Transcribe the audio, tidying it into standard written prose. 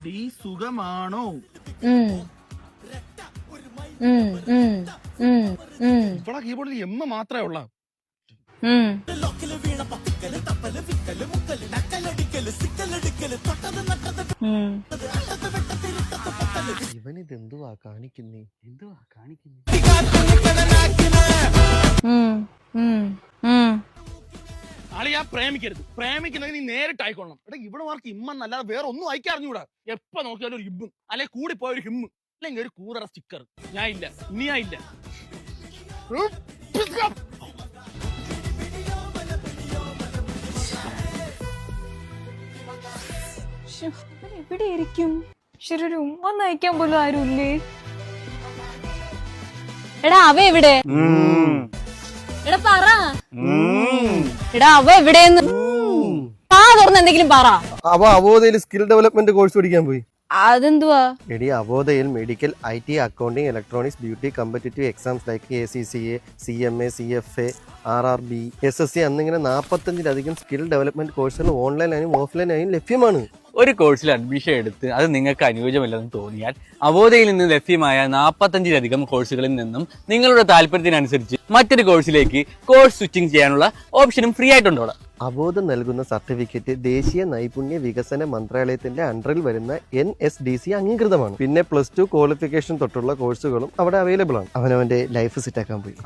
സുഖമാണോ? ഇവിടെ കീബോർഡിൽ എം മാത്രമേ ഉള്ള. ഇവനിതെന്തുവാ കാണിക്കുന്നേ? ആളിയാ പ്രേമിക്കരുത്. പ്രേമിക്കുന്നത് നീ നേരിട്ടായിക്കൊള്ളണം. എടാ ഇവിടെ മാർക്ക് ഇമ്മന്നല്ലാതെ വേറെ ഒന്നും അയക്കാൻ അറിഞ്ഞൂടാ. എപ്പ നോക്കിയാലും ഒരു ഇബും അല്ലെ കൂടി പോയ ഒരു ഹിമ്മ് അല്ലെങ്കിൽ ഒരു കൂതറ സ്റ്റിക്കർ. ഞാൻ ഇല്ല, ഇനി ഞാൻ ഇല്ല. എവിടെയായിരിക്കും? ശരി, ഉമ്മ നയിക്കാൻ പോലും ആരുമില്ലേ? എടാ അവ എവിടെ? എടാ പറ. എടാ അവ എവിടെയെന്ന് തുറന്ന് എന്തെങ്കിലും പറ. അവ അവോധയിൽ സ്കിൽ ഡെവലപ്മെന്റ് കോഴ്സ് പഠിക്കാൻ പോയി. അതെന്തുവാ? എടി അവോധയിൽ medical, IT, accounting, electronics, beauty, competitive exams like ACCA, CMA, CFA, RRB, SSC എന്നിങ്ങനെ 45-ലധികം സ്കിൽ ഡെവലപ്മെന്റ് കോഴ്സുകൾ ഓൺലൈനായും ഓഫ്ലൈനായും ലഭ്യമാണ്. ഒരു കോഴ്സിൽ അഡ്മിഷൻ എടുത്ത് അത് നിങ്ങൾക്ക് അനുയോജ്യമല്ലെന്ന് തോന്നിയാൽ അവോധയിൽ നിന്ന് ലഭ്യമായ 45-ലധികം കോഴ്സുകളിൽ നിന്നും നിങ്ങളുടെ താല്പര്യത്തിനനുസരിച്ച് മറ്റൊരു കോഴ്സിലേക്ക് കോഴ്സ് സ്വിച്ചിങ് ചെയ്യാനുള്ള ഓപ്ഷനും ഫ്രീ ആയിട്ടുണ്ട്. അവോധ നൽകുന്ന സർട്ടിഫിക്കറ്റ് ദേശീയ നൈപുണ്യ വികസന മന്ത്രാലയത്തിന്റെ അണ്ടറിൽ വരുന്ന NSDC അംഗീകൃതമാണ്. പിന്നെ +2 ക്വാളിഫിക്കേഷൻ തൊട്ടുള്ള കോഴ്സുകളും അവിടെ അവൈലബിൾ ആണ്. അവനവന്റെ ലൈഫ് സെറ്റ് ആക്കാൻ പോയി.